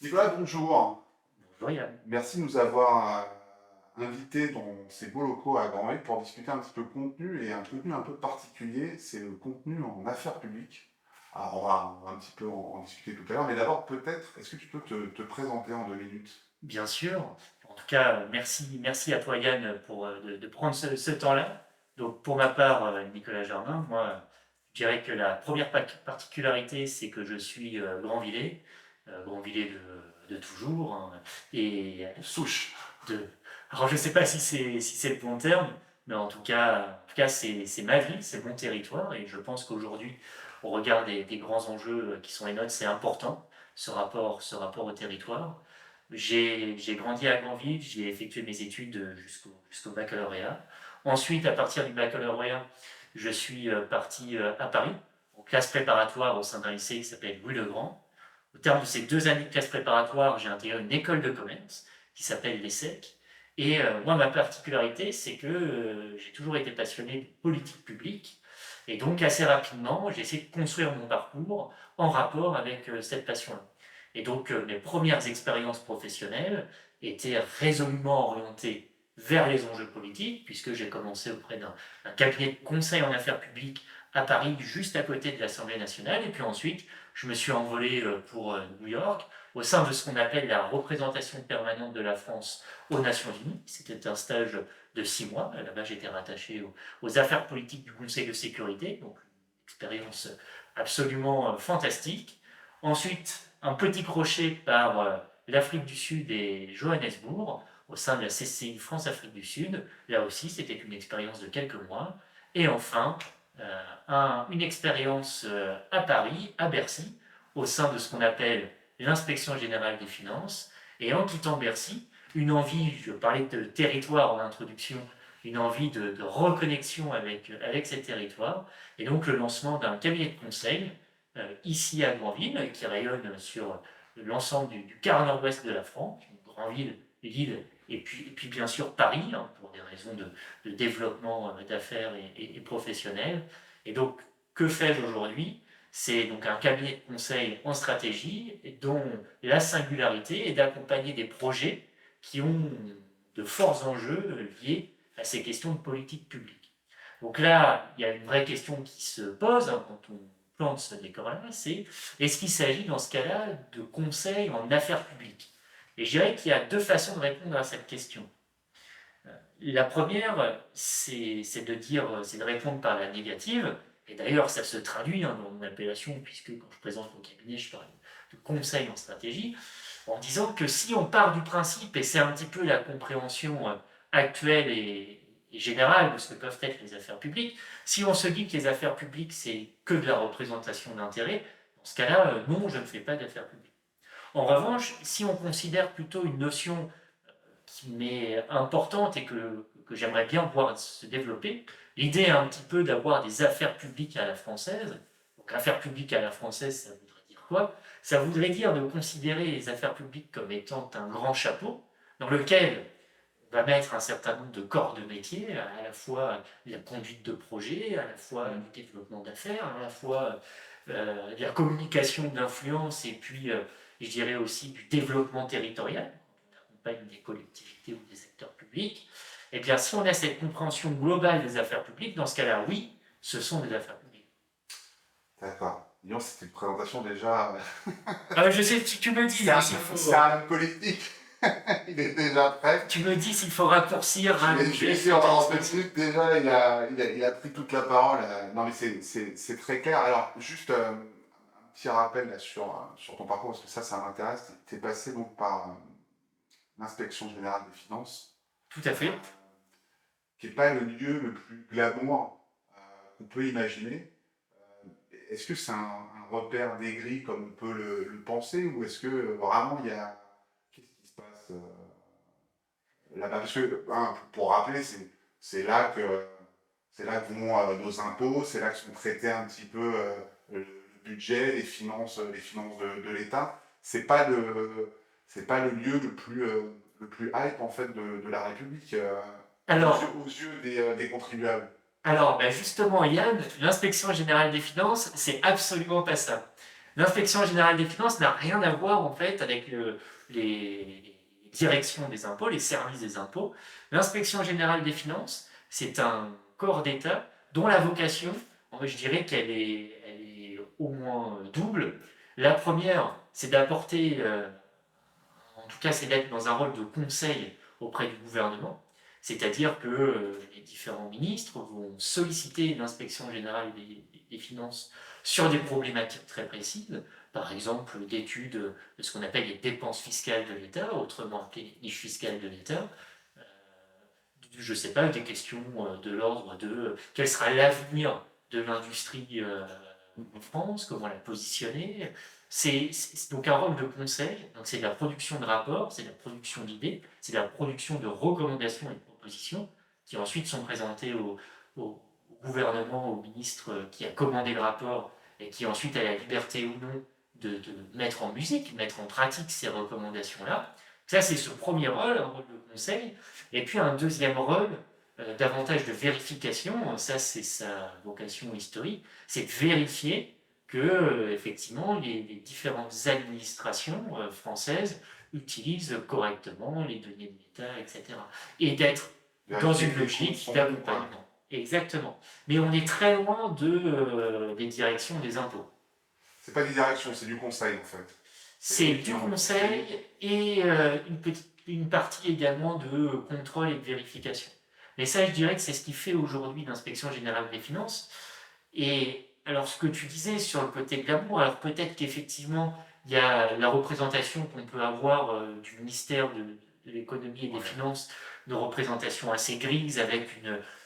Nicolas, bonjour. Bonjour Yann. Merci de nous avoir invités dans ces beaux locaux à Granville pour discuter un petit peu contenu et un contenu un peu particulier, c'est le contenu en affaires publiques. Alors on va un petit peu en discuter tout à l'heure, mais d'abord peut-être, est-ce que tu peux te présenter en 2 minutes? Bien sûr. En tout cas, merci à toi Yann pour de prendre ce temps-là. Donc pour ma part, Nicolas Jardin, moi, je dirais que la première particularité, c'est que je suis Grandvillais, Grandvillais de toujours, hein, et Souche. de. Alors je ne sais pas si c'est le bon terme, mais en tout cas c'est ma ville, c'est mon territoire, et je pense qu'aujourd'hui, au regard des grands enjeux qui sont les nôtres, c'est important ce rapport au territoire. J'ai grandi à Granville, j'ai effectué mes études jusqu'au baccalauréat. Ensuite, à partir du baccalauréat, je suis parti à Paris, en classe préparatoire au sein d'un lycée qui s'appelle Louis-le-Grand. Au terme de ces 2 années de classe préparatoire, j'ai intégré une école de commerce qui s'appelle l'ESSEC. Et moi, ma particularité, c'est que j'ai toujours été passionné de politique publique. Et donc, assez rapidement, j'ai essayé de construire mon parcours en rapport avec cette passion-là. Et donc, mes premières expériences professionnelles étaient résolument orientées vers les enjeux politiques, puisque j'ai commencé auprès d'un cabinet de conseil en affaires publiques à Paris, juste à côté de l'Assemblée nationale. Et puis ensuite, je me suis envolé pour New York, au sein de ce qu'on appelle la représentation permanente de la France aux Nations Unies. C'était un stage de 6 mois. Là-bas, j'étais rattaché aux affaires politiques du Conseil de sécurité, donc une expérience absolument fantastique. Ensuite, un petit crochet par l'Afrique du Sud et Johannesburg, au sein de la CCI France-Afrique du Sud. Là aussi, c'était une expérience de quelques mois. Et enfin, une expérience à Paris, à Bercy, au sein de ce qu'on appelle l'inspection générale des finances. Et en quittant Bercy, une envie, je parlais de territoire en introduction, une envie de reconnexion avec ces territoires, et donc le lancement d'un cabinet de conseil ici à Granville, qui rayonne sur l'ensemble du quart nord-ouest de la France, Granville, Lille, et puis bien sûr Paris, hein, pour des raisons de développement d'affaires et professionnels. Et donc, que fais-je aujourd'hui? C'est donc un cabinet de conseil en stratégie dont la singularité est d'accompagner des projets qui ont de forts enjeux liés à ces questions de politique publique. Donc là, il y a une vraie question qui se pose hein, quand on plante ce décor-là, c'est est-ce qu'il s'agit dans ce cas-là de conseils en affaires publiques? Et je dirais qu'il y a deux façons de répondre à cette question. La première, c'est de répondre par la négative, et d'ailleurs ça se traduit hein, dans mon appellation, puisque quand je présente mon cabinet, je parle de conseil en stratégie, en disant que si on part du principe, et c'est un petit peu la compréhension actuelle et générale de ce que peuvent être les affaires publiques, si on se dit que les affaires publiques c'est que de la représentation d'intérêts, dans ce cas-là, non, je ne fais pas d'affaires publiques. En revanche, si on considère plutôt une notion qui m'est importante et que j'aimerais bien voir se développer. L'idée est un petit peu d'avoir des affaires publiques à la française. Donc, affaires publiques à la française, ça voudrait dire quoi? Ça voudrait dire de considérer les affaires publiques comme étant un grand chapeau dans lequel on va mettre un certain nombre de corps de métier, à la fois la conduite de projet, à la fois le développement d'affaires, à la fois de la communication d'influence et puis, je dirais aussi, du développement territorial accompagne des collectivités ou des secteurs publics, eh bien, si on a cette compréhension globale des affaires publiques, dans ce cas-là, oui, ce sont des affaires publiques. D'accord. Disons, c'était une présentation déjà. Je sais, tu me dis C'est un, s'il faut, c'est un politique. Il est déjà prêt. tu me dis s'il faut raccourcir. Je suis sûr, en 2 minutes déjà, il a pris toute la parole. Non, mais c'est très clair. Alors, juste un petit rappel là, sur ton parcours, parce que ça m'intéresse. Tu es passé donc par l'inspection générale des finances, Tout à fait. qui n'est pas le lieu le plus glamour qu'on peut imaginer. Est-ce que c'est un repère d'aigri comme on peut le penser, ou est-ce que vraiment il y a. Qu'est-ce qui se passe là-bas? Parce que, hein, pour rappeler, c'est là que vont nos impôts, c'est là que sont traités un petit peu le budget, les finances de l'État. C'est pas le lieu le plus hype en fait de la République aux yeux, Alors, aux yeux des contribuables. alors, justement, Yann, l'inspection générale des finances, c'est absolument pas ça. L'inspection générale des finances n'a rien à voir en fait avec les directions des impôts, les services des impôts. L'inspection générale des finances, c'est un corps d'État dont la vocation, je dirais elle est au moins double. La première, c'est d'apporter, en tout cas c'est d'être dans un rôle de conseil auprès du gouvernement, c'est-à-dire que les différents ministres vont solliciter l'inspection générale des finances sur des problématiques très précises, par exemple d'études de ce qu'on appelle les dépenses fiscales de l'État, autrement appelées les niches fiscales de l'État, je ne sais pas, des questions de l'ordre de quel sera l'avenir de l'industrie en France, comment la positionner. C'est donc un rôle de conseil, donc c'est de la production de rapports, c'est de la production d'idées, c'est de la production de recommandations et de propositions qui ensuite sont présentées au gouvernement, au ministre qui a commandé le rapport et qui ensuite a la liberté ou non de mettre en musique, mettre en pratique ces recommandations-là. Ça, c'est ce premier rôle, un rôle de conseil. Et puis un deuxième rôle, davantage de vérification, ça c'est sa vocation historique, c'est de vérifier que effectivement les différentes administrations françaises utilisent correctement les données de l'État, etc. Et d'être dans une logique d'accompagnement. Exactement. Mais on est très loin des directions des impôts. C'est pas des directions, c'est du conseil en fait. C'est du conseil et une partie également de contrôle et de vérification. Mais ça, je dirais que c'est ce qui fait aujourd'hui l'inspection générale des finances. Et alors, ce que tu disais sur le côté glamour, alors peut-être qu'effectivement, il y a la représentation qu'on peut avoir du ministère de l'économie et des finances, de représentation assez grise, avec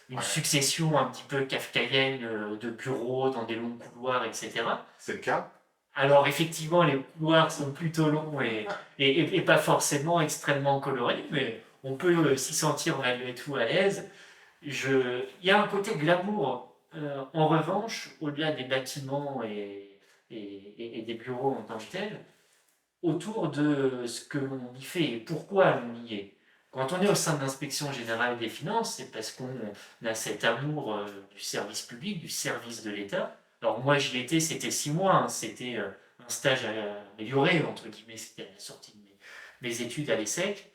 une succession un petit peu kafkaïenne de bureaux dans des longs couloirs, etc. C'est le cas. Alors effectivement, les couloirs sont plutôt longs et pas forcément extrêmement colorés, mais on peut s'y sentir malgré tout à l'aise. Il y a un côté glamour, en revanche, au-delà des bâtiments et des bureaux en tant que tels, autour de ce que l'on y fait et pourquoi on y est. Quand on est au sein de l'inspection générale des finances, c'est parce qu'on a cet amour du service public, du service de l'État. Alors moi j'y étais, c'était 6 mois, hein, c'était un stage amélioré, entre guillemets, c'était à la sortie de mes études à l'ESSEC.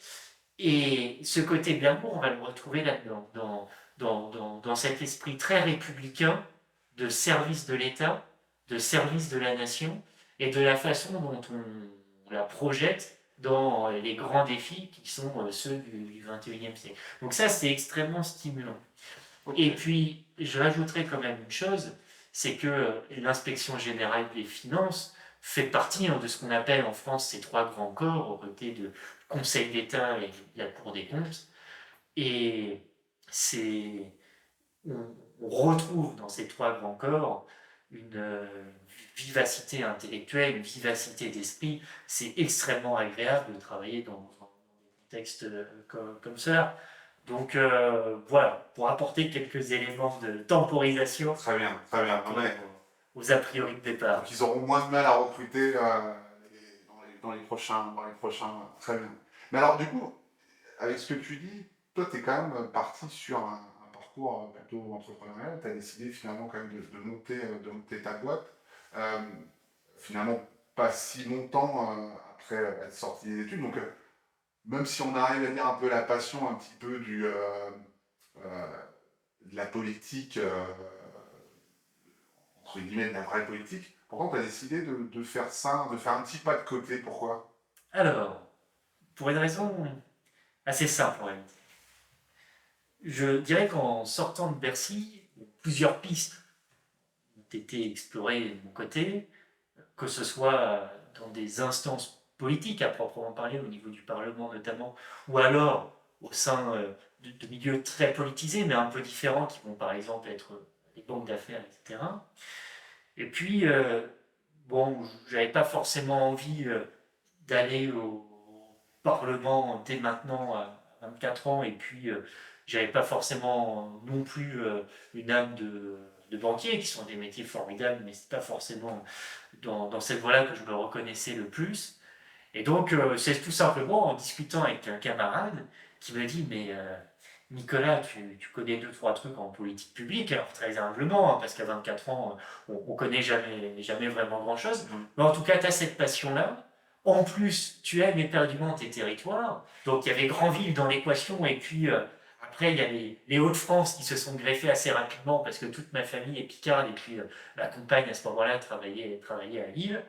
Et ce côté glamour, on va le retrouver là-dedans, dans cet esprit très républicain de service de l'État, de service de la nation, et de la façon dont on la projette dans les grands défis qui sont ceux du 21e siècle. Donc ça, c'est extrêmement stimulant. Et puis, je rajouterai quand même une chose, c'est que l'inspection générale des finances fait partie de ce qu'on appelle en France ces 3 grands corps, aux côtés de Conseil d'État et la Cour des comptes. Et c'est, on retrouve dans ces 3 grands corps une vivacité intellectuelle, une vivacité d'esprit. C'est extrêmement agréable de travailler dans des contextes comme ça. Donc voilà, pour apporter quelques éléments de temporisation. Très bien, très bien. Aux a priori de départ. Donc ils auront moins de mal à recruter dans les prochains. Très bien. Mais alors du coup, avec ce que tu dis, toi tu es quand même parti sur un parcours plutôt entrepreneurial. Tu as décidé finalement quand même de monter ta boîte. Finalement, pas si longtemps après être sorti des études. Donc même si on arrive à dire un peu la passion un petit peu de la politique, entre guillemets, de la vraie politique, pourquoi tu as décidé de faire ça, de faire un petit pas de côté? Pourquoi? Alors, pour une raison assez simple en réalité. Je dirais qu'en sortant de Bercy, plusieurs pistes ont été explorées de mon côté, que ce soit dans des instances politiques à proprement parler, au niveau du Parlement notamment, ou alors au sein de milieux très politisés, mais un peu différents, qui vont par exemple être des banques d'affaires, etc. Et puis, bon, j'avais pas forcément envie d'aller au Parlement dès maintenant à 24 ans, et puis j'avais pas forcément non plus une âme de banquier, qui sont des métiers formidables, mais c'est pas forcément dans cette voie-là que je me reconnaissais le plus. Et donc, c'est tout simplement en discutant avec un camarade qui me dit, mais Nicolas, tu connais deux, trois trucs en politique publique, alors très humblement, hein, parce qu'à 24 ans, on connaît jamais vraiment grand-chose. Mais en tout cas, tu as cette passion-là. En plus, tu aimes éperdument tes territoires. Donc, il y avait Granville dans l'équation, et puis après, il y a les Hauts-de-France qui se sont greffés assez rapidement, parce que toute ma famille est picarde, et puis ma compagne, à ce moment-là, travaillait à Lille.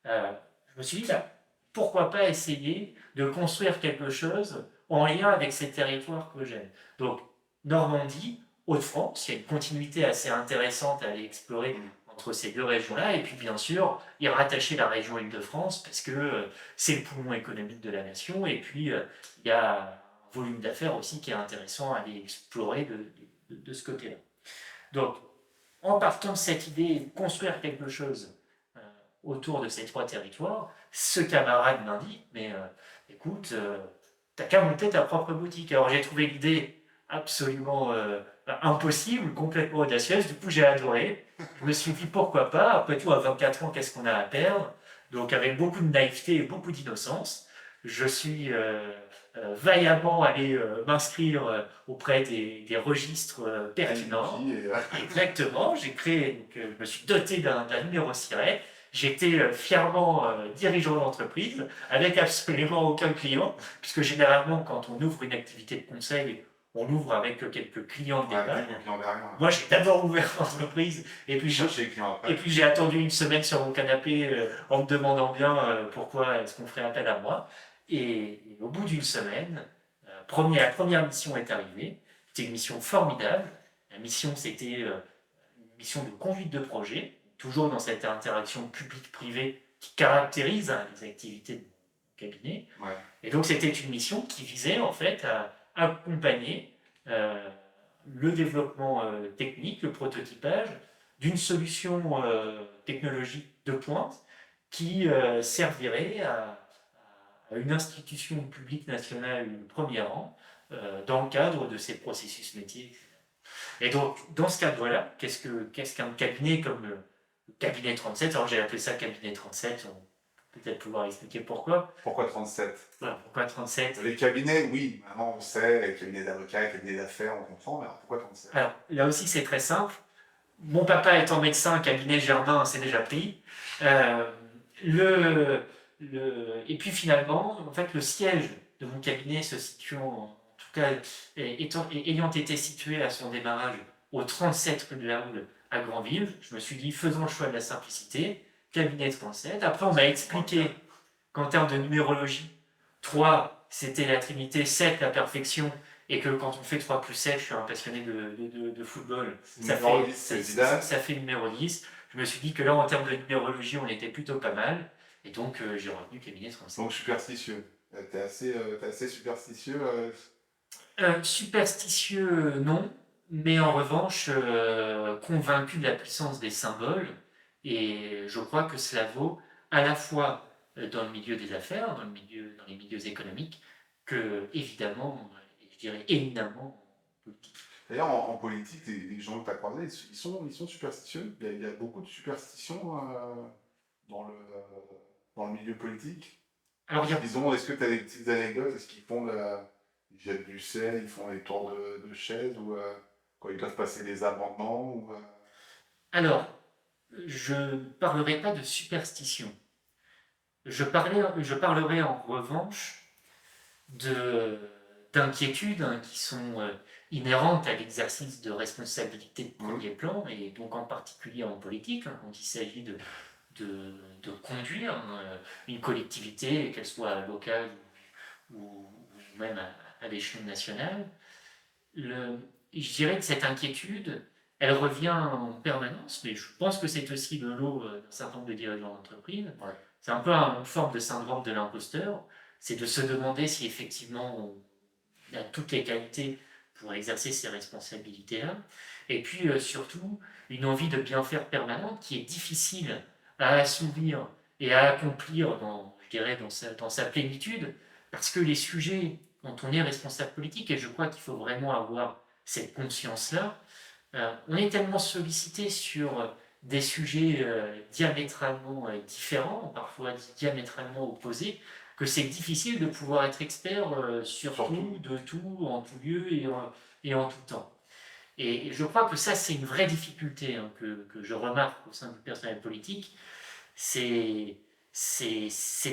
Je me suis dit, bah, pourquoi pas essayer de construire quelque chose en lien avec ces territoires que j'aime. Donc, Normandie, Hauts-de-France, il y a une continuité assez intéressante à aller explorer entre ces deux régions-là, et puis bien sûr, y rattacher la région Île-de-France, parce que c'est le poumon économique de la nation, et puis il y a un volume d'affaires aussi qui est intéressant à aller explorer de ce côté-là. Donc, en partant de cette idée de construire quelque chose autour de ces trois territoires, ce camarade m'indique, mais écoute, t'as qu'à monter ta propre boutique. Alors j'ai trouvé l'idée absolument impossible, complètement audacieuse, du coup j'ai adoré. Je me suis dit pourquoi pas, après tout à 24 ans, qu'est-ce qu'on a à perdre? Donc avec beaucoup de naïveté et beaucoup d'innocence, je suis vaillamment allé m'inscrire auprès des registres pertinents. Exactement, j'ai créé, donc, je me suis doté d'un numéro SIRET. J'étais fièrement dirigeant d'entreprise avec absolument aucun client, puisque généralement, quand on ouvre une activité de conseil, on ouvre avec quelques clients de départ. Moi, j'ai d'abord ouvert l'entreprise et puis j'ai attendu une semaine sur mon canapé en me demandant bien pourquoi est-ce qu'on ferait appel à moi. Et au bout d'une semaine, la première mission est arrivée. C'était une mission formidable. La mission, c'était une mission de conduite de projet, toujours dans cette interaction publique-privée qui caractérise les activités de mon cabinet. Ouais. Et donc c'était une mission qui visait en fait à accompagner le développement technique, le prototypage d'une solution technologique de pointe qui servirait à une institution publique nationale de premier rang dans le cadre de ses processus métiers. Et donc, dans ce cadre-là, qu'est-ce qu'un cabinet comme le cabinet 37? Alors, j'ai appelé ça cabinet 37, on peut peut-être pouvoir expliquer pourquoi. Pourquoi 37? Voilà, pourquoi 37? Les cabinets, oui, maintenant on sait, les cabinets d'avocats, les cabinets d'affaires, on comprend, mais alors pourquoi 37? Alors, là aussi, c'est très simple. Mon papa étant médecin, cabinet Germain, c'est déjà pris. Et puis finalement, en fait, le siège de mon cabinet se situant, en tout cas, ayant été situé à son démarrage au 37 rue de la Houle à Granville, je me suis dit, faisons le choix de la simplicité, cabinet 37. Après, on m'a expliqué qu'en termes de numérologie, 3, c'était la trinité, 7, la perfection, et que quand on fait 3 plus 7, je suis un passionné de football, ça fait numéro 10. Je me suis dit que là, en termes de numérologie, on était plutôt pas mal, et donc j'ai retenu cabinet 37. Donc superstitieux. T'es assez superstitieux Superstitieux, non, mais en revanche, convaincu de la puissance des symboles, et je crois que cela vaut à la fois dans le milieu des affaires, dans les milieux économiques, que évidemment, je dirais éminemment en politique. D'ailleurs, en politique, les gens que tu as croisés, ils sont superstitieux. Il y a beaucoup de superstitions dans le milieu politique. Alors, Disons, est-ce que tu as des petites anecdotes? Est-ce qu'ils font ils jettent du sel, ils font des tours de chaise, ou quand ils doivent passer des amendements Alors, je ne parlerai pas de superstition. Je parlerai en revanche d'inquiétudes qui sont inhérentes à l'exercice de responsabilité de premier plan, et donc en particulier en politique, quand il s'agit de conduire une collectivité, qu'elle soit locale ou même à l'échelon national. Je dirais que cette inquiétude, elle revient en permanence, mais je pense que c'est aussi le lot d'un certain nombre de dirigeants d'entreprise. Ouais. C'est un peu une forme de syndrome de l'imposteur, c'est de se demander si effectivement on a toutes les qualités pour exercer ces responsabilités-là. Et puis surtout, une envie de bien faire permanente qui est difficile à assouvir et à accomplir dans sa plénitude, parce que les sujets dont on est responsable politique, et je crois qu'il faut vraiment avoir cette conscience-là, on est tellement sollicité sur des sujets diamétralement différents, parfois diamétralement opposés, que c'est difficile de pouvoir être expert sur tout, de tout, en tout lieu, et en tout temps. Et je crois que ça, c'est une vraie difficulté que je remarque au sein du personnel politique, c'est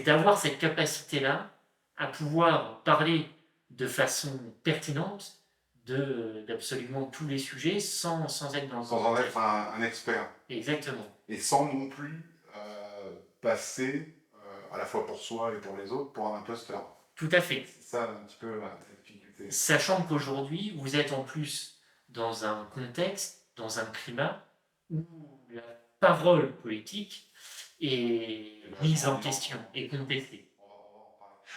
d'avoir cette capacité-là à pouvoir parler de façon pertinente d'absolument tous les sujets sans être dans le Sans en commentaire. être un expert. Exactement. Et sans non plus passer, à la fois pour soi et pour les autres, pour un imposteur. Tout à fait. C'est ça un petit peu la difficulté. Sachant qu'aujourd'hui, vous êtes en plus dans un contexte, dans un climat où la parole politique est mise en question et contestée.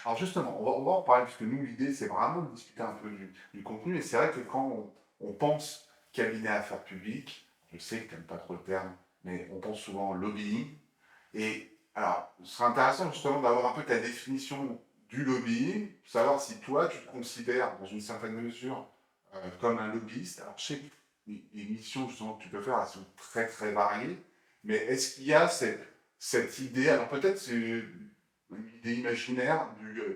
Alors justement, on va en parler, parce que nous, l'idée, c'est vraiment de discuter un peu du contenu. Et c'est vrai que quand on pense cabinet affaires publiques, je sais que tu n'aimes pas trop le terme, mais on pense souvent lobbying. Et alors, ce serait intéressant justement d'avoir un peu ta définition du lobbying, savoir si toi, tu te considères, dans une certaine mesure, comme un lobbyiste. Alors, je sais que les missions justement que tu peux faire, elles sont très très variées, mais est-ce qu'il y a cette idée, alors peut-être c'est une idée imaginaire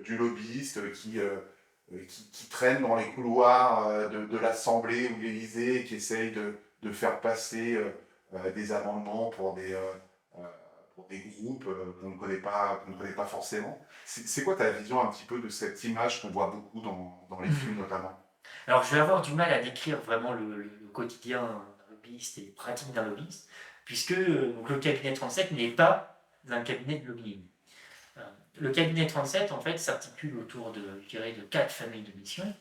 du lobbyiste qui traîne dans les couloirs de l'Assemblée ou de l'Élysée, qui essaye de faire passer des amendements pour des groupes qu'on ne connaît pas forcément. C'est quoi ta vision un petit peu de cette image qu'on voit beaucoup dans les films notamment? Alors, je vais avoir du mal à décrire vraiment le quotidien d'un lobbyiste et les pratiques d'un lobbyiste, puisque donc, le cabinet 37 n'est pas un cabinet de lobbying. Le cabinet 37, en fait, s'articule autour je dirais, de 4 familles de missions.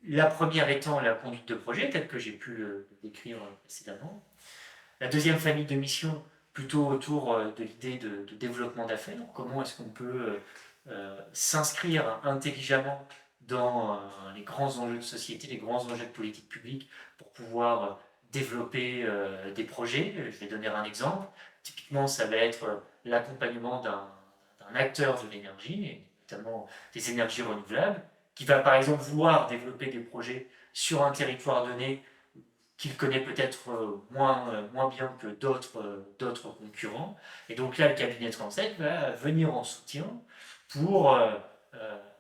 La première étant la conduite de projet, telle que j'ai pu le décrire précédemment. La deuxième famille de missions, plutôt autour de l'idée de développement d'affaires. Comment est-ce qu'on peut s'inscrire intelligemment dans les grands enjeux de société, les grands enjeux de politique publique pour pouvoir développer des projets. Je vais donner un exemple. Typiquement, ça va être l'accompagnement d'un acteur de l'énergie, et notamment des énergies renouvelables, qui va par exemple vouloir développer des projets sur un territoire donné qu'il connaît peut-être moins bien que d'autres concurrents. Et donc là, le cabinet 37 va venir en soutien pour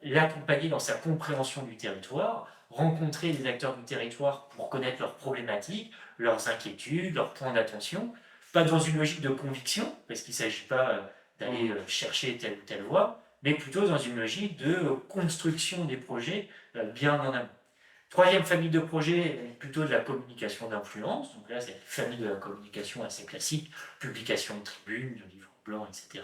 l'accompagner dans sa compréhension du territoire, rencontrer les acteurs du territoire pour connaître leurs problématiques, leurs inquiétudes, leurs points d'attention, pas dans une logique de conviction, parce qu'il ne s'agit pas d'aller chercher telle ou telle voie, mais plutôt dans une logique de construction des projets bien en amont. Troisième famille de projets, plutôt de la communication d'influence. Donc là, c'est une famille de la communication assez classique, publication de tribunes, de livres blancs, etc.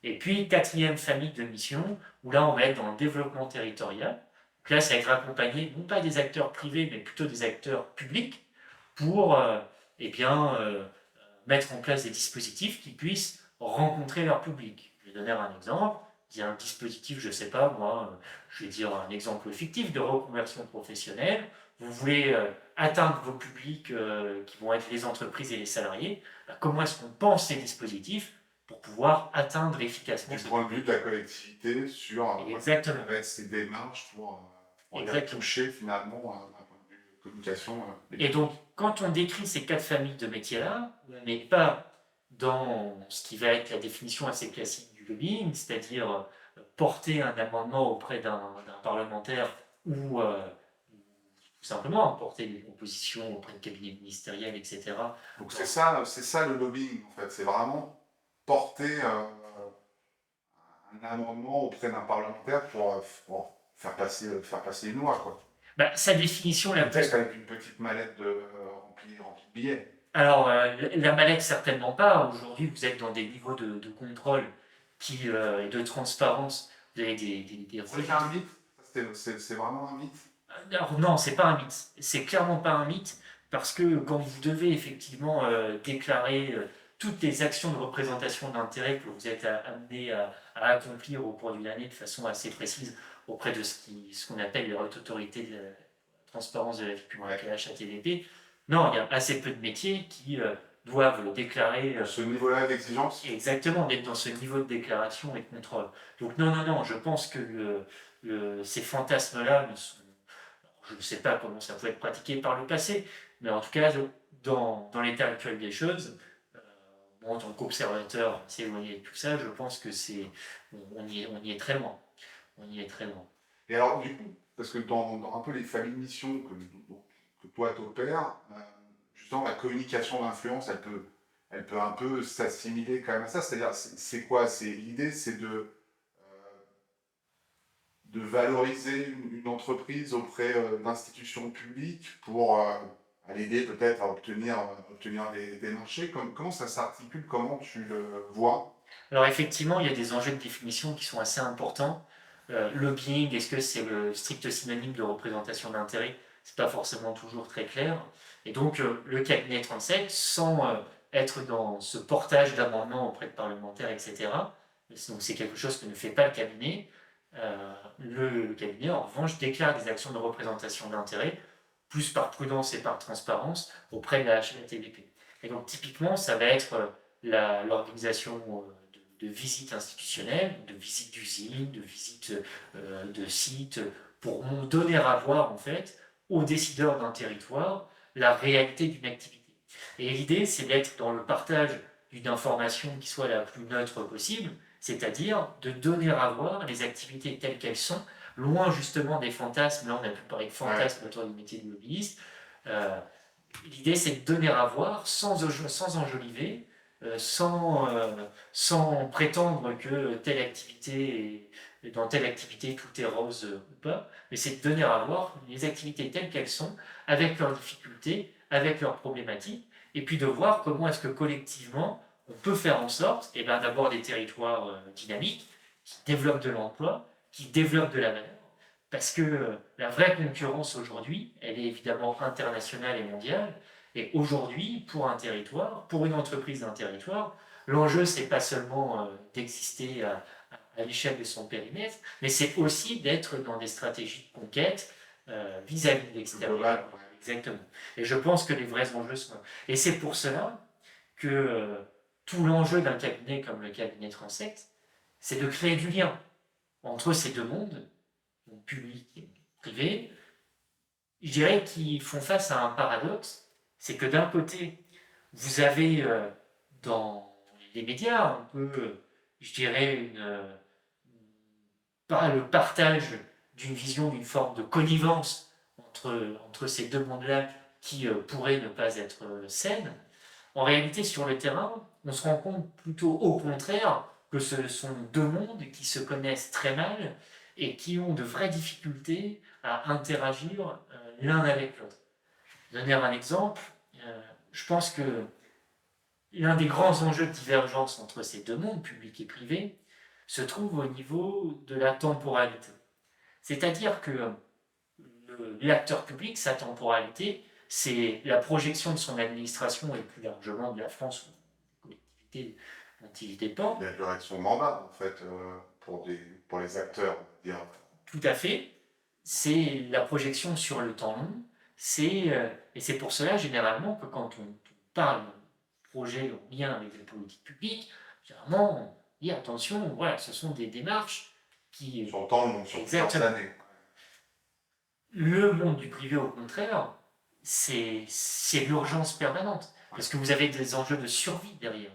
Et puis, quatrième famille de missions, où là, on va être dans le développement territorial. Donc là, ça va être accompagné, non pas des acteurs privés, mais plutôt des acteurs publics, pour eh bien, mettre en place des dispositifs qui puissent rencontrer leur public. Je vais donner un exemple. Il y a un dispositif, je ne sais pas, moi, je vais dire un exemple fictif de reconversion professionnelle. Vous voulez atteindre vos publics qui vont être les entreprises et les salariés. Comment est-ce qu'on pense ces dispositifs pour pouvoir atteindre efficacement Du point de vue de la collectivité sur Exactement. ces démarches pour Exactement. toucher finalement d'un point de vue de communication. Et donc, quand on décrit ces 4 familles de métiers-là, on n'est pas dans ce qui va être la définition assez classique du lobbying, c'est-à-dire porter un amendement auprès d'un parlementaire ou tout simplement porter des propositions auprès de cabinets ministériels, etc. Donc c'est ça le lobbying en fait, c'est vraiment porter un amendement auprès d'un parlementaire pour faire passer une loi quoi. Sa définition la plus... Peut-être avec une petite mallette remplie de billets. Alors, la mallette, certainement pas. Aujourd'hui, vous êtes dans des niveaux de contrôle et de transparence. Vous avez C'est un mythe. C'est vraiment un mythe. Alors non, c'est pas un mythe. C'est clairement pas un mythe parce que quand vous devez effectivement déclarer toutes les actions de représentation d'intérêt que vous êtes amené à accomplir au cours d'une année de façon assez précise auprès de ce qu'on appelle les hautes autorités de la transparence de la vie publique, la HATVP, non, il y a assez peu de métiers qui doivent déclarer... ce niveau-là d'exigence. Exactement, d'être dans ce niveau de déclaration et de contrôle. Donc non, je pense que ces fantasmes-là ne sont... Je ne sais pas comment ça peut être pratiqué par le passé, mais en tout cas, dans l'état actuel des choses, moi, en tant qu'observateur, c'est éloigné de tout ça, je pense que on y est très loin. On y est très loin. Et alors, du coup, parce que dans un peu les familles de missions que toi t'opères, justement la communication d'influence, elle peut un peu s'assimiler quand même à ça. C'est-à-dire, c'est quoi? L'idée, c'est de valoriser une entreprise auprès d'institutions publiques pour l'aider peut-être à obtenir des marchés. Comment ça s'articule? Comment tu le vois? Alors effectivement, il y a des enjeux de définition qui sont assez importants. Lobbying, est-ce que c'est le strict synonyme de représentation d'intérêt? C'est pas forcément toujours très clair. Et donc le cabinet 37, sans être dans ce portage d'amendements auprès de parlementaires, etc., donc c'est quelque chose que ne fait pas le cabinet. Le cabinet, en revanche, déclare des actions de représentation d'intérêt, plus par prudence et par transparence, auprès de la HATVP. Et donc typiquement, ça va être l'organisation de visites institutionnelles, de visites d'usines, de visites de sites, pour donner à voir en fait aux décideurs d'un territoire la réalité d'une activité. Et l'idée, c'est d'être dans le partage d'une information qui soit la plus neutre possible, c'est-à-dire de donner à voir les activités telles qu'elles sont, loin justement des fantasmes. Là, on a pu parler de fantasmes autour du métier de lobbyiste. L'idée, c'est de donner à voir sans enjoliver, sans prétendre que dans telle activité, tout est rose ou pas, mais c'est de donner à voir les activités telles qu'elles sont, avec leurs difficultés, avec leurs problématiques, et puis de voir comment est-ce que collectivement, on peut faire en sorte, d'avoir des territoires dynamiques, qui développent de l'emploi, qui développent de la valeur, parce que la vraie concurrence aujourd'hui, elle est évidemment internationale et mondiale. Et aujourd'hui, pour un territoire, pour une entreprise d'un territoire, l'enjeu, c'est pas seulement d'exister à l'échelle de son périmètre, mais c'est aussi d'être dans des stratégies de conquête vis-à-vis de l'extérieur. Global, ouais. Exactement. Et je pense que les vrais enjeux sont là. Et c'est pour cela que tout l'enjeu d'un cabinet comme le cabinet Transsect, c'est de créer du lien entre ces deux mondes, public et privé, je dirais qu'ils font face à un paradoxe, c'est que d'un côté, vous avez dans les médias un peu, je dirais, le partage d'une vision, d'une forme de connivence entre ces deux mondes-là qui pourraient ne pas être saines. En réalité, sur le terrain, on se rend compte plutôt au contraire que ce sont deux mondes qui se connaissent très mal et qui ont de vraies difficultés à interagir l'un avec l'autre. Donner un exemple, je pense que l'un des grands enjeux de divergence entre ces deux mondes, public et privé, se trouve au niveau de la temporalité. C'est-à-dire que l'acteur public, sa temporalité, c'est la projection de son administration et plus largement de la France ou des collectivités dont il dépend. La durée de son mandat, en fait, pour les acteurs, on va dire. Tout à fait. C'est la projection sur le temps long. Et c'est pour cela, généralement, que quand on parle de projet en lien avec les politiques publiques, généralement, on dit attention, voilà, ce sont des démarches qui. Sur le temps long, sur plusieurs années. Le monde du privé, au contraire, c'est l'urgence permanente, parce que vous avez des enjeux de survie derrière.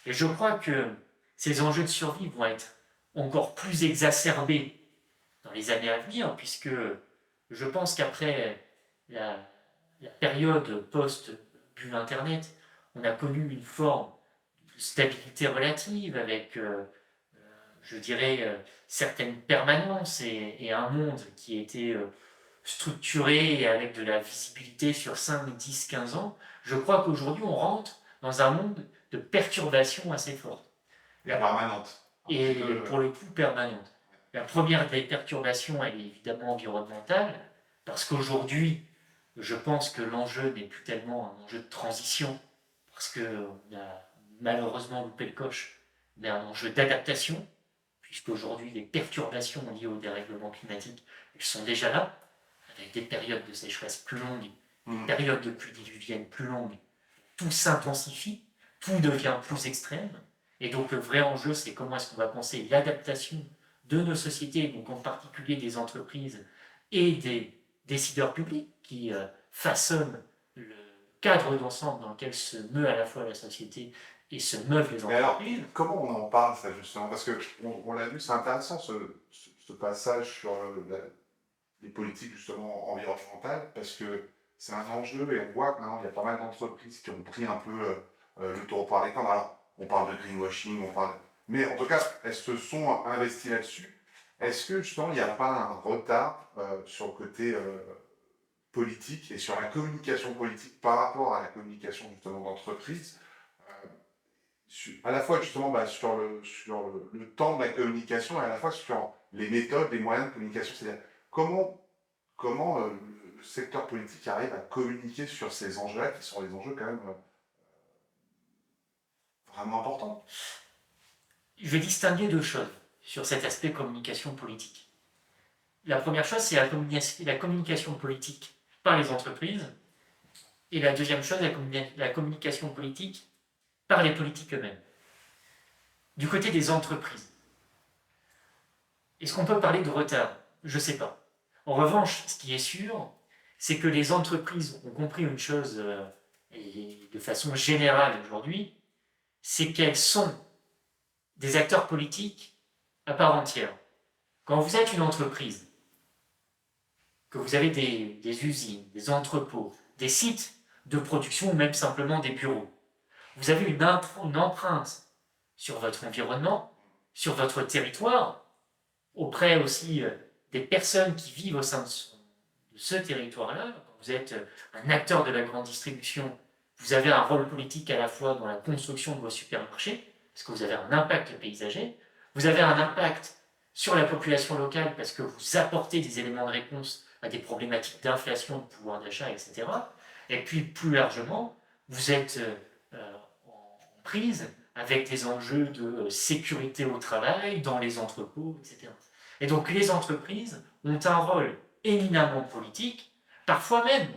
Et je crois que ces enjeux de survie vont être encore plus exacerbés dans les années à venir, puisque je pense qu'après la période post-bulle Internet, on a connu une forme de stabilité relative avec, je dirais, certaines permanences et un monde qui était structuré et avec de la visibilité sur 5, 10, 15 ans. Je crois qu'aujourd'hui, on rentre dans un monde de perturbations assez fortes. Permanente. Et pour le coup, permanente. La première des perturbations, elle est évidemment environnementale, parce qu'aujourd'hui, je pense que l'enjeu n'est plus tellement un enjeu de transition, parce qu'on a malheureusement loupé le coche, mais un enjeu d'adaptation, puisqu'aujourd'hui, les perturbations liées au dérèglement climatique, elles sont déjà là, avec des périodes de sécheresse plus longues, des périodes de pluie diluvienne plus longues. Tout s'intensifie, tout devient plus extrême, et donc le vrai enjeu, c'est comment est-ce qu'on va penser l'adaptation de nos sociétés, donc en particulier des entreprises et des décideurs publics qui façonnent le cadre d'ensemble dans lequel se meut à la fois la société et se meuvent les entreprises. Mais alors, comment on en parle, ça, justement? Parce qu'on l'a vu, c'est intéressant, ce passage sur les politiques justement environnementales, parce que c'est un enjeu et on voit que maintenant il y a pas mal d'entreprises qui ont pris un peu le taureau par les cornes. Alors, on parle de greenwashing, mais en tout cas, elles se sont investies là-dessus. Est-ce que justement il n'y a pas un retard sur le côté politique et sur la communication politique par rapport à la communication justement d'entreprise, à la fois justement sur le temps de la communication et à la fois sur les méthodes, les moyens de communication, c'est-à-dire comment le secteur politique arrive à communiquer sur ces enjeux-là qui sont des enjeux quand même vraiment importants. Je vais distinguer deux choses sur cet aspect communication politique. La première chose, c'est la communication politique par les entreprises. Et la deuxième chose, la communication politique par les politiques eux-mêmes. Du côté des entreprises, est-ce qu'on peut parler de retard? Je ne sais pas. En revanche, ce qui est sûr, c'est que les entreprises ont compris une chose, et de façon générale aujourd'hui, c'est qu'elles sont des acteurs politiques à part entière. Quand vous êtes une entreprise, que vous avez des usines, des entrepôts, des sites de production ou même simplement des bureaux, vous avez une empreinte sur votre environnement, sur votre territoire, auprès aussi des personnes qui vivent au sein de ce territoire-là. Quand vous êtes un acteur de la grande distribution, vous avez un rôle politique à la fois dans la construction de vos supermarchés, parce que vous avez un impact paysager, vous avez un impact sur la population locale parce que vous apportez des éléments de réponse à des problématiques d'inflation, de pouvoir d'achat, etc. Et puis plus largement, vous êtes en prise avec des enjeux de sécurité au travail, dans les entrepôts, etc. Et donc les entreprises ont un rôle éminemment politique, parfois même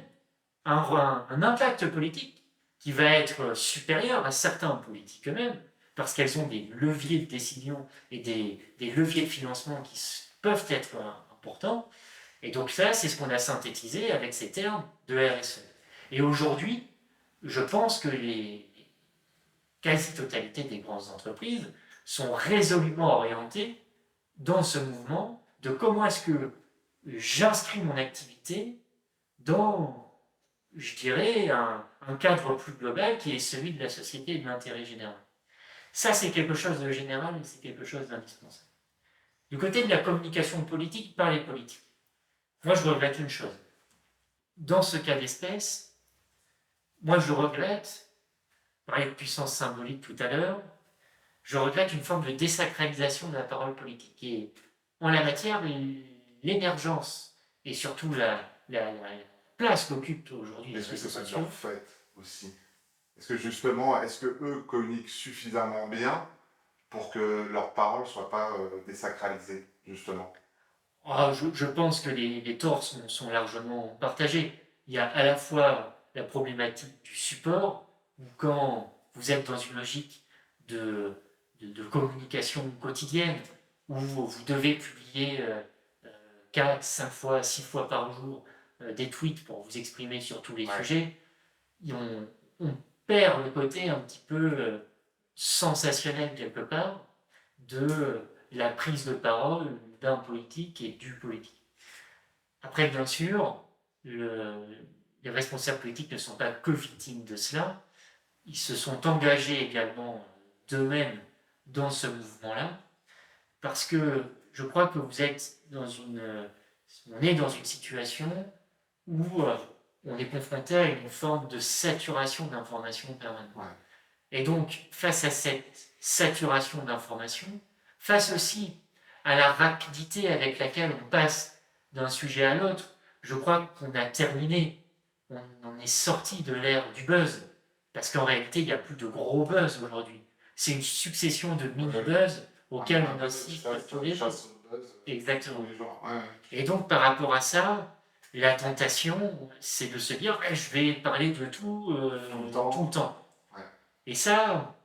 un impact politique qui va être supérieur à certains politiques eux-mêmes, parce qu'elles ont des leviers de décision et des leviers de financement qui peuvent être importants. Et donc ça, c'est ce qu'on a synthétisé avec ces termes de RSE. Et aujourd'hui, je pense que les quasi-totalité des grandes entreprises sont résolument orientées dans ce mouvement de comment est-ce que j'inscris mon activité dans, je dirais, un cadre plus global qui est celui de la société et de l'intérêt général. Ça, c'est quelque chose de général et c'est quelque chose d'indispensable. Du côté de la communication politique par les politiques, moi, je regrette une chose. Dans ce cas d'espèce, moi, je regrette, parlais de puissance symbolique tout à l'heure, je regrette une forme de désacralisation de la parole politique. Et en la matière, l'émergence et surtout la place qu'occupent aujourd'hui les réseaux sociaux. Est-ce que c'est pas bien fait aussi? Est-ce que justement, est-ce que eux communiquent suffisamment bien pour que leurs paroles ne soient pas désacralisées, justement? Je pense que les torts sont largement partagés. Il y a à la fois la problématique du support, où quand vous êtes dans une logique de communication quotidienne, où vous devez publier 4, 5 fois, 6 fois par jour des tweets pour vous exprimer sur tous les sujets, on perd le côté un petit peu sensationnel quelque part de la prise de parole d'un politique et du politique. Après, bien sûr, les responsables politiques ne sont pas que victimes de cela. Ils se sont engagés également d'eux-mêmes dans ce mouvement-là, parce que je crois que vous êtes on est dans une situation où on est confronté à une forme de saturation d'informations permanente. Ouais. Et donc, face à cette saturation d'informations, face aussi à la rapidité avec laquelle on passe d'un sujet à l'autre, je crois qu'on a terminé, on est sorti de l'ère du buzz, parce qu'en réalité, il n'y a plus de gros buzz aujourd'hui. C'est une succession de mini-buzz auxquels on assiste tous les jours. Exactement. Et donc, par rapport à ça, la tentation, c'est de se dire je vais parler de tout le temps. Ouais. Et ça,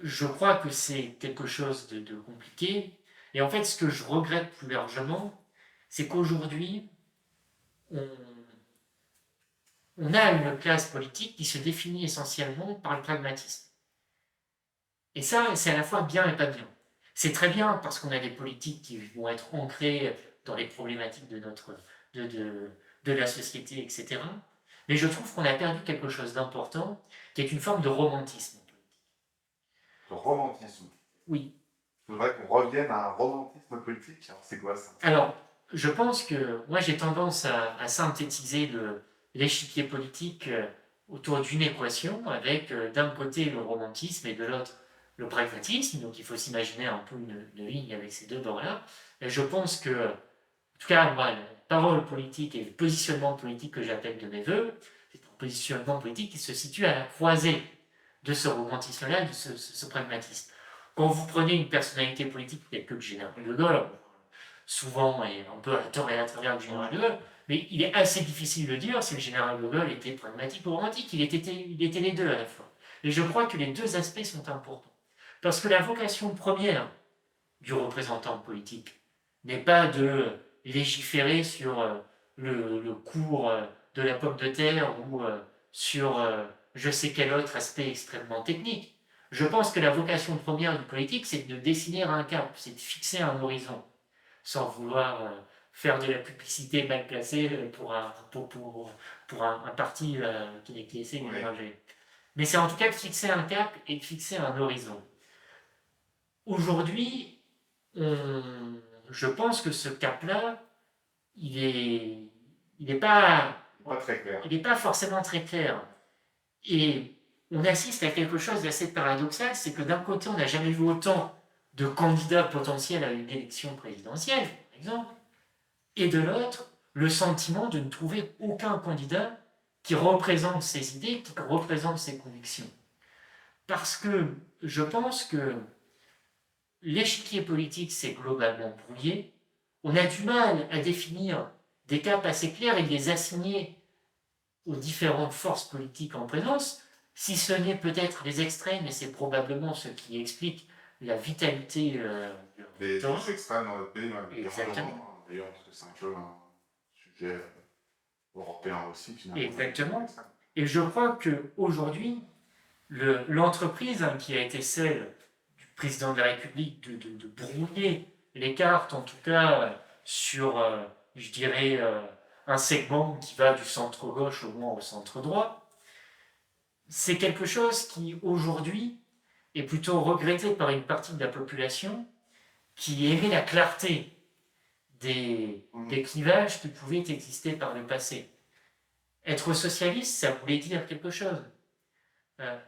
je crois que c'est quelque chose de compliqué. Et en fait, ce que je regrette plus largement, c'est qu'aujourd'hui, on a une classe politique qui se définit essentiellement par le pragmatisme. Et ça, c'est à la fois bien et pas bien. C'est très bien parce qu'on a des politiques qui vont être ancrées dans les problématiques de la société, etc. Mais je trouve qu'on a perdu quelque chose d'important, qui est une forme de romantisme. Le romantisme. Oui. Il faudrait qu'on revienne à un romantisme politique. Alors, c'est quoi ça? Alors, je pense que moi j'ai tendance à synthétiser l'échiquier politique autour d'une équation avec d'un côté le romantisme et de l'autre le pragmatisme. Donc il faut s'imaginer un peu une ligne avec ces deux bords-là. Et je pense que, en tout cas, moi, la parole politique et le positionnement politique que j'appelle de mes voeux, c'est un positionnement politique qui se situe à la croisée de ce romantisme-là, de ce pragmatisme. Quand vous prenez une personnalité politique telle que le général de Gaulle, souvent et un peu à tort et à travers du général de Gaulle, mais il est assez difficile de dire si le général de Gaulle était pragmatique ou romantique. Il était les deux à la fois. Et je crois que les deux aspects sont importants. Parce que la vocation première du représentant politique n'est pas de légiférer sur le cours de la pomme de terre ou sur je sais quel autre aspect extrêmement technique. Je pense que la vocation première du politique, c'est de dessiner un cap, c'est de fixer un horizon, sans vouloir faire de la publicité mal placée pour un parti qui essaie de mélanger. Mais c'est en tout cas de fixer un cap et de fixer un horizon. Aujourd'hui, je pense que ce cap-là, il n'est pas très clair. Il n'est pas forcément très clair. Et on assiste à quelque chose d'assez paradoxal, c'est que d'un côté, on n'a jamais vu autant de candidats potentiels à une élection présidentielle, par exemple, et de l'autre, le sentiment de ne trouver aucun candidat qui représente ses idées, qui représente ses convictions. Parce que je pense que l'échiquier politique s'est globalement brouillé, on a du mal à définir des caps assez clairs et les assigner aux différentes forces politiques en présence, si ce n'est peut-être les extrêmes, et c'est probablement ce qui explique la vitalité des extrêmes dans notre pays. Exactement. D'ailleurs, parce que c'est un peu un sujet européen aussi, finalement. Exactement. Et je crois qu'aujourd'hui, l'entreprise qui a été celle du président de la République de brouiller les cartes, en tout cas sur, je dirais, un segment qui va du centre-gauche au moins au centre-droit, c'est quelque chose qui, aujourd'hui, est plutôt regretté par une partie de la population qui aimait la clarté des clivages qui pouvaient exister par le passé. Être socialiste, ça voulait dire quelque chose.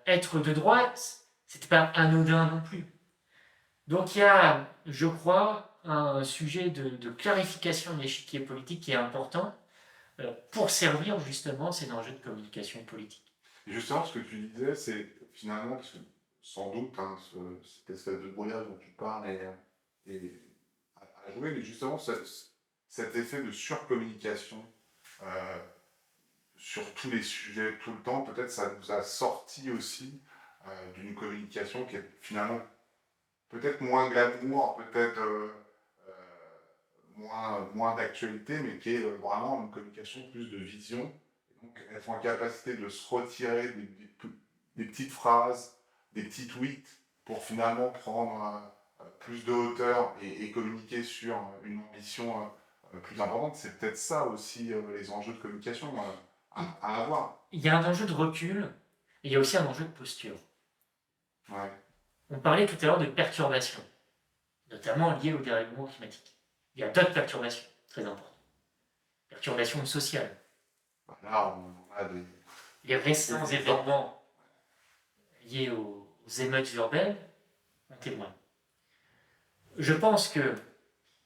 Être de droite, c'était pas anodin non plus. Donc il y a, je crois, un sujet de clarification de l'échiquier politique qui est important pour servir justement ces enjeux de communication politique. Et justement, ce que tu disais, c'est finalement, parce que sans doute, cette espèce de brouillage dont tu parles est à jouer, mais justement, cet effet de surcommunication sur tous les sujets, tout le temps, peut-être ça nous a sorti aussi d'une communication qui est finalement peut-être moins glamour, peut-être moins d'actualité, mais qui est vraiment une communication plus de vision. Et donc, être en capacité de se retirer des petites phrases, des petits tweets, pour finalement prendre plus de hauteur et communiquer sur une ambition plus importante, c'est peut-être ça aussi les enjeux de communication à avoir. Il y a un enjeu de recul, et il y a aussi un enjeu de posture. Ouais. On parlait tout à l'heure de perturbations, notamment liées au dérèglement climatique. Il y a d'autres perturbations très importantes. Perturbations sociales. Là, on a les récents événements liés aux émeutes urbaines en témoignent. Je pense que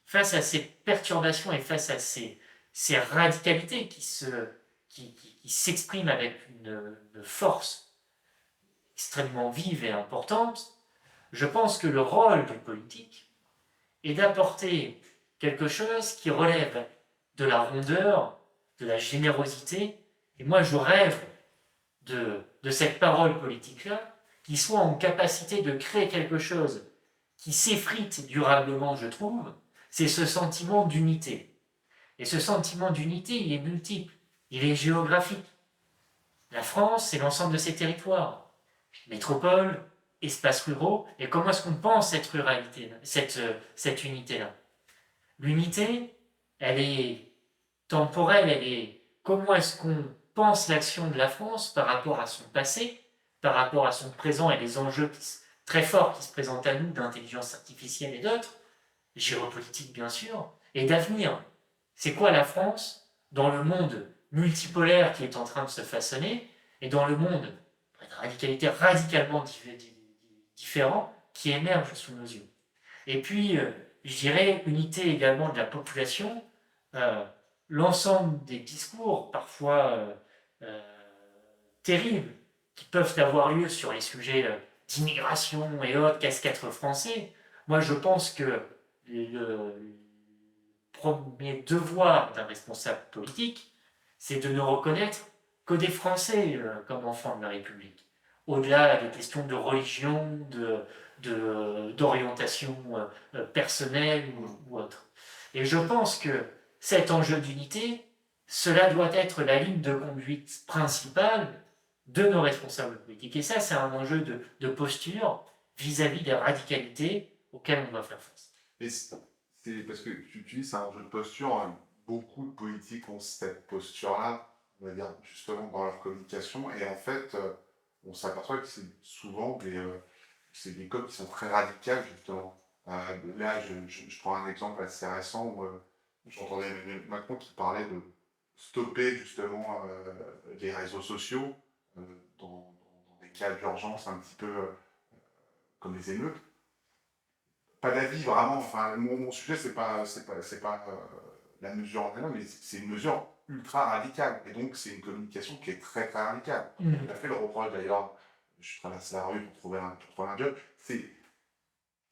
face à ces perturbations et face à ces radicalités qui s'expriment avec une force extrêmement vive et importante, je pense que le rôle du politique est d'apporter quelque chose qui relève de la rondeur, de la générosité. Et moi, je rêve de cette parole politique-là qui soit en capacité de créer quelque chose qui s'effrite durablement, je trouve, c'est ce sentiment d'unité. Et ce sentiment d'unité, il est multiple, il est géographique. La France, c'est l'ensemble de ses territoires. Métropole, espaces ruraux, et comment est-ce qu'on pense cette ruralité, cette unité-là? L'unité, elle est temporelle, elle est comment est-ce qu'on pense l'action de la France par rapport à son passé, par rapport à son présent et les enjeux très forts qui se présentent à nous d'intelligence artificielle et d'autres, géopolitique bien sûr, et d'avenir. C'est quoi la France dans le monde multipolaire qui est en train de se façonner et dans le monde de radicalité radicalement différent qui émerge sous nos yeux. Et puis, je dirais, unité également de la population, euh, l'ensemble des discours, parfois euh, terribles, qui peuvent avoir lieu sur les sujets d'immigration et autres, qu'est-ce qu'être français. Moi, je pense que le premier devoir d'un responsable politique, c'est de ne reconnaître que des Français comme enfants de la République. Au-delà des questions de religion, d'orientation personnelle ou autre. Et je pense que cet enjeu d'unité, cela doit être la ligne de conduite principale de nos responsables politiques. Et ça, c'est un enjeu de posture vis-à-vis des radicalités auxquelles on doit faire face. Et c'est parce que tu dis c'est un jeu de posture, hein. Beaucoup de politiques ont cette posture-là, on va dire, justement dans leur communication, et en fait, on s'aperçoit que c'est souvent c'est des codes qui sont très radicales, justement. Là, je prends un exemple assez récent où j'entendais Emmanuel Macron qui parlait de stopper justement les réseaux sociaux euh, dans des cas d'urgence un petit peu comme les émeutes. Pas d'avis vraiment, enfin, mon sujet, c'est pas la mesure en elle-même, mais c'est une mesure ultra radicale. Et donc, c'est une communication qui est très, très radicale. Il a fait le reproche d'ailleurs, je traverse la rue pour trouver un job, c'est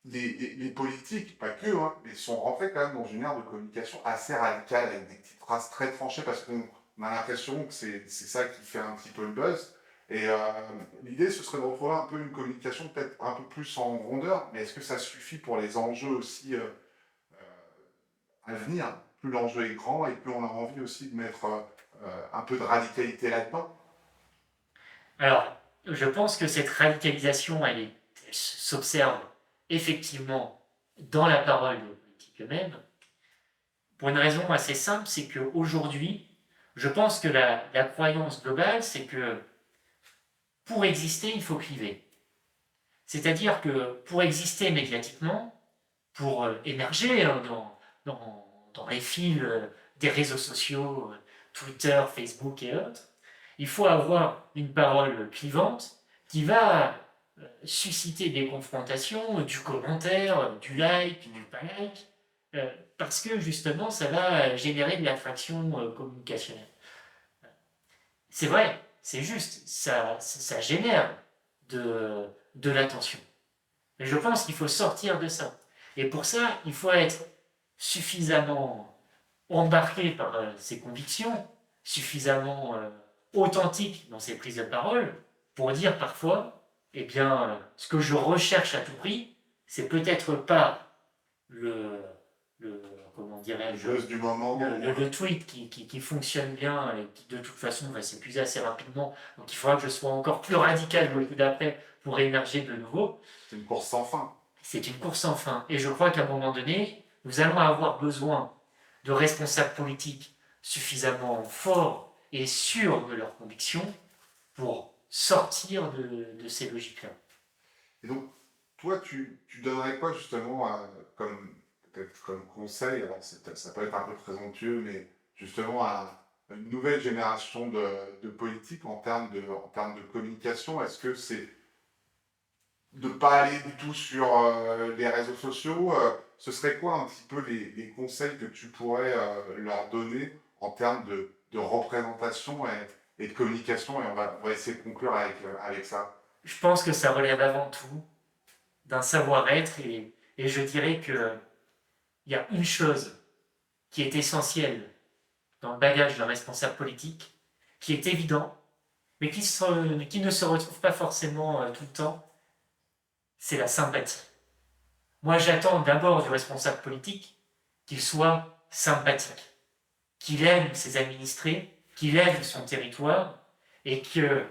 les politiques, pas que, hein, mais sont rentrés quand même dans une ère de communication assez radicale, avec des petites phrases très tranchées, parce qu'on a l'impression que c'est ça qui fait un petit peu le buzz. Et l'idée, ce serait de retrouver un peu une communication peut-être un peu plus en rondeur, mais est-ce que ça suffit pour les enjeux aussi à venir? Plus l'enjeu est grand et plus on a envie aussi de mettre un peu de radicalité là-dedans. Alors, je pense que cette radicalisation, elle s'observe effectivement dans la parole des politiques eux-mêmes, pour une raison assez simple, c'est qu'aujourd'hui, je pense que la croyance globale, c'est que pour exister, il faut cliver. C'est-à-dire que pour exister médiatiquement, pour émerger dans les fils des réseaux sociaux, Twitter, Facebook et autres, il faut avoir une parole clivante qui va susciter des confrontations, du commentaire, du like, du pas like, parce que justement ça va générer de l'attraction communicationnelle. C'est vrai, c'est juste, ça génère de l'attention. Mais je pense qu'il faut sortir de ça. Et pour ça, il faut être suffisamment embarqué par ses convictions, suffisamment authentique dans ses prises de parole, pour dire parfois, eh bien, ce que je recherche à tout prix, c'est peut-être pas le, le comment dirais-je, Buzz du moment. le tweet qui fonctionne bien et qui de toute façon va s'épuiser assez rapidement. Donc il faudra que je sois encore plus radical le coup d'après pour émerger de nouveau. C'est une course sans fin. C'est une course sans fin. Et je crois qu'à un moment donné, nous allons avoir besoin de responsables politiques suffisamment forts et sûrs de leurs convictions pour sortir de ces logiques-là. Et donc, toi, tu donnerais quoi justement comme, peut-être comme conseil, alors ça peut être un peu présomptueux, mais justement à une nouvelle génération de politiques en termes de communication? Est-ce que c'est de ne pas aller du tout sur les réseaux sociaux? Ce serait quoi un petit peu les conseils que tu pourrais leur donner en termes de représentation et de communication? Et on va essayer de conclure avec ça. Je pense que ça relève avant tout d'un savoir-être et je dirais qu'il y a une chose qui est essentielle dans le bagage d'un responsable politique, qui est évident, mais qui ne se retrouve pas forcément tout le temps, c'est la sympathie. Moi, j'attends d'abord du responsable politique qu'il soit sympathique, qu'il aime ses administrés, qu'il aime son territoire, et qu'il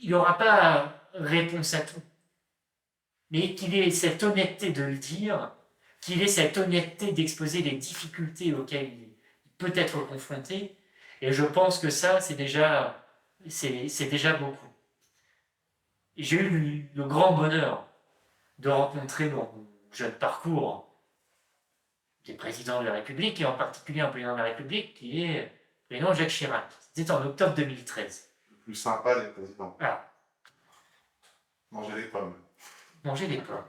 n'aura pas réponse à tout, mais qu'il ait cette honnêteté de le dire qu'il ait cette honnêteté d'exposer les difficultés auxquelles il peut être confronté. Et je pense que ça, c'est déjà beaucoup. J'ai eu le grand bonheur de rencontrer dans mon jeune parcours des présidents de la République, et en particulier un président de la République qui est le président Jacques Chirac. C'était en octobre 2013. Le plus sympa des présidents. Voilà. Manger des pommes. Manger des pommes.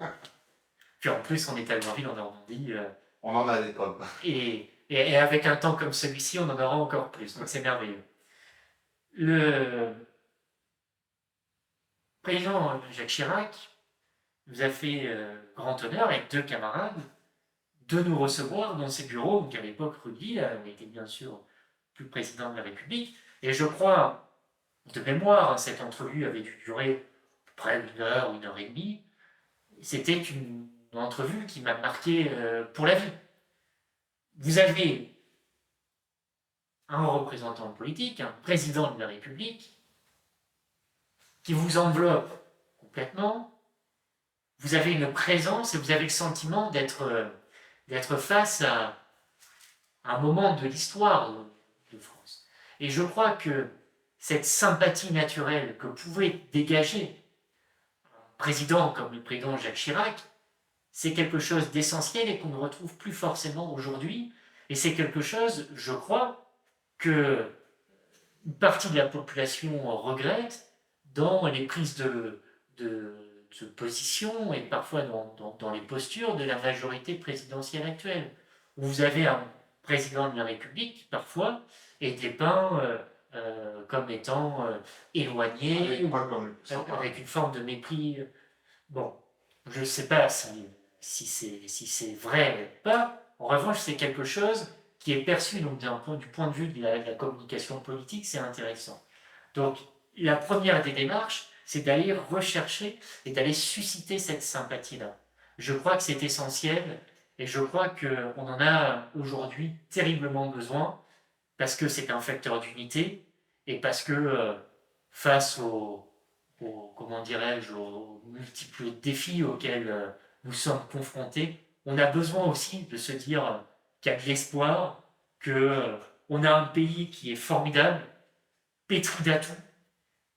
Puis en plus, on est à Granville en Normandie. On en a des pommes. Et avec un temps comme celui-ci, on en aura encore plus. Donc c'est merveilleux. Le président Jacques Chirac nous a fait grand honneur, avec 2 camarades, de nous recevoir dans ses bureaux, donc à l'époque Rudy, on était bien sûr plus président de la République. Et je crois, de mémoire, cette entrevue avait dû durer près d'1 heure, 1 heure et demie. C'était une entrevue qui m'a marqué pour la vie. Vous avez un représentant politique, un président de la République, qui vous enveloppe complètement. Vous avez une présence et vous avez le sentiment d'être face à un moment de l'histoire de France. Et je crois que cette sympathie naturelle que pouvait dégager un président comme le président Jacques Chirac, c'est quelque chose d'essentiel et qu'on ne retrouve plus forcément aujourd'hui. Et c'est quelque chose, je crois, que une partie de la population regrette dans les prises de position et parfois dans les postures de la majorité présidentielle actuelle. Où vous avez un président de la République qui parfois est dépeint comme étant éloigné, avec une forme de mépris. Bon, je ne sais pas si c'est vrai ou pas. En revanche, c'est quelque chose qui est perçu donc, du point de vue de la communication politique, c'est intéressant. Donc, la première des démarches, c'est d'aller rechercher et d'aller susciter cette sympathie-là. Je crois que c'est essentiel et je crois qu'on en a aujourd'hui terriblement besoin parce que c'est un facteur d'unité et parce que face comment dirais-je, aux multiples défis auxquels nous sommes confrontés, on a besoin aussi de se dire qu'il y a de l'espoir, qu'on a un pays qui est formidable, pétri d'atouts,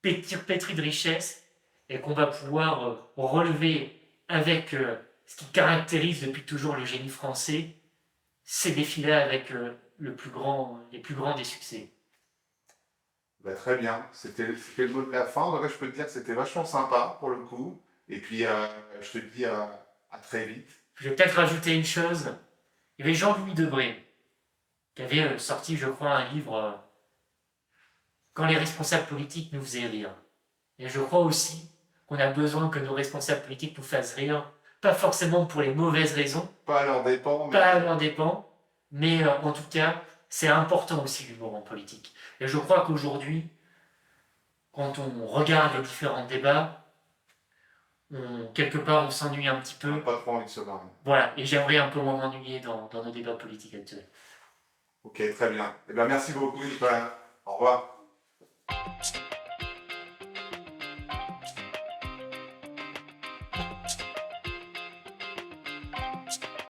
pétri de richesses, et qu'on va pouvoir relever avec ce qui caractérise depuis toujours le génie français, ces défis-là avec les plus grands des succès. Bah, très bien, c'était le mot de la fin. En vrai, je peux te dire que c'était vachement sympa pour le coup. Et puis, je te dis à très vite. Je vais peut-être rajouter une chose. Il y avait Jean-Louis Debré, qui avait sorti, je crois, un livre Quand les responsables politiques nous faisaient rire. Et je crois aussi qu'on a besoin que nos responsables politiques nous fassent rire, pas forcément pour les mauvaises raisons, Pas à leurs dépens, mais pas à leurs dépens, mais en tout cas, c'est important aussi l'humour en politique. Et je crois qu'aujourd'hui, quand on regarde les différents débats, quelque part on s'ennuie un petit on n'a peu. pas trop envie de se marrer. Voilà, et j'aimerais un peu moins m'ennuyer dans nos débats politiques actuels. Ok, très bien. Eh bien, merci beaucoup, Nicolas. Au revoir.